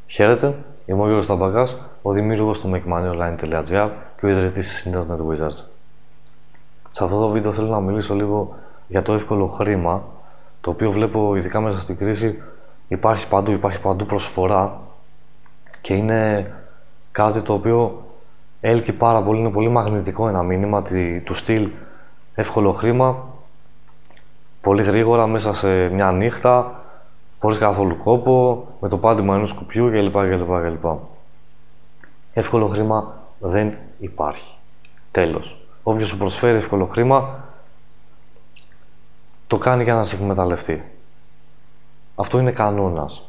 Χαίρετε, είμαι ο Γιώργος Ταμπακάς, ο δημιούργος του MakeMoneyOnline.gr και ο ιδρυτής της Internet Wizards. Σε αυτό το βίντεο θέλω να μιλήσω λίγο για το εύκολο χρήμα, το οποίο βλέπω ειδικά μέσα στην κρίση υπάρχει παντού προσφορά και είναι κάτι το οποίο έλκει πάρα πολύ, είναι πολύ μαγνητικό ένα μήνυμα του στυλ εύκολο χρήμα, πολύ γρήγορα μέσα σε μια νύχτα, χωρίς καθόλου κόπο, με το πάτημα ενός κουπιού κλπ. Εύκολο χρήμα δεν υπάρχει. Τέλος. Όποιος σου προσφέρει εύκολο χρήμα, το κάνει για να σε εκμεταλλευτεί. Αυτό είναι κανόνας.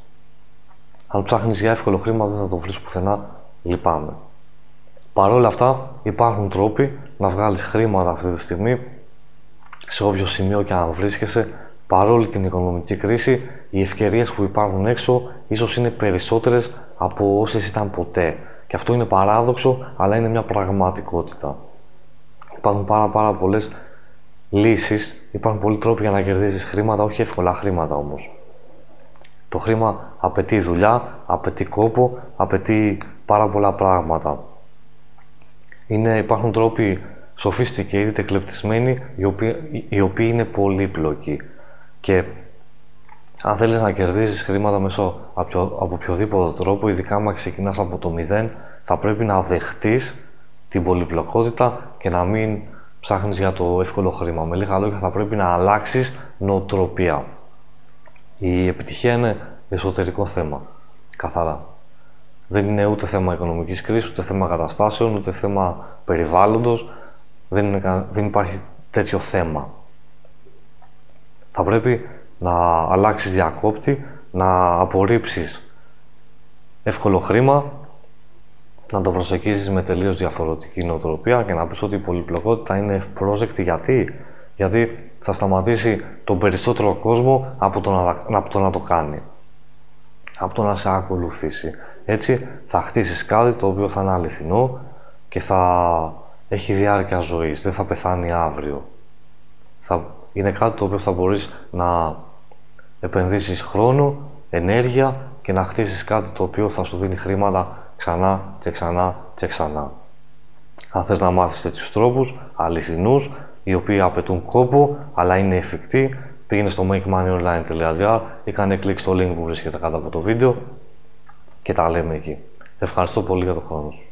Αν ψάχνεις για εύκολο χρήμα, δεν θα το βρεις πουθενά, λυπάμαι. Παρ' όλα αυτά, υπάρχουν τρόποι να βγάλεις χρήματα αυτή τη στιγμή, σε όποιο σημείο και αν βρίσκεσαι, παρόλη την οικονομική κρίση, οι ευκαιρίες που υπάρχουν έξω ίσως είναι περισσότερες από όσες ήταν ποτέ. Και αυτό είναι παράδοξο, αλλά είναι μια πραγματικότητα. Υπάρχουν πάρα πολλές λύσεις, υπάρχουν πολλοί τρόποι για να κερδίσεις χρήματα, όχι εύκολα χρήματα όμως. Το χρήμα απαιτεί δουλειά, απαιτεί κόπο, απαιτεί πάρα πολλά πράγματα. Υπάρχουν τρόποι sophisticated, εκλεπτισμένοι, οι οποίοι είναι πολύπλοκοι. Και αν θέλεις να κερδίσεις χρήματα μέσω από οποιοδήποτε τρόπο, ειδικά αν ξεκινάς από το μηδέν, θα πρέπει να δεχτείς την πολυπλοκότητα και να μην ψάχνεις για το εύκολο χρήμα. Με λίγα λόγια, θα πρέπει να αλλάξεις νοοτροπία. Η επιτυχία είναι εσωτερικό θέμα, καθαρά. Δεν είναι ούτε θέμα οικονομικής κρίσης, ούτε θέμα καταστάσεων, ούτε θέμα περιβάλλοντος. Δεν υπάρχει τέτοιο θέμα. Θα πρέπει να αλλάξεις διακόπτη, να απορρίψεις εύκολο χρήμα, να το προσεγγίσεις με τελείως διαφορετική νοοτροπία και να πεις ότι η πολυπλοκότητα είναι ευπρόσδεκτη. Γιατί θα σταματήσει τον περισσότερο κόσμο από το να το κάνει, από το να σε ακολουθήσει. Έτσι θα χτίσεις κάτι το οποίο θα είναι αληθινό και θα έχει διάρκεια ζωής, δεν θα πεθάνει αύριο. Είναι κάτι το οποίο θα μπορείς να επενδύσεις χρόνο, ενέργεια και να χτίσεις κάτι το οποίο θα σου δίνει χρήματα ξανά και ξανά και ξανά. Αν θες να μάθεις τέτοιους τρόπους, αληθινούς, οι οποίοι απαιτούν κόπο, αλλά είναι εφικτοί, πήγαινε στο MakeMoneyOnline.gr ή κάνε κλικ στο link που βρίσκεται κάτω από το βίντεο και τα λέμε εκεί. Ευχαριστώ πολύ για τον χρόνο σου.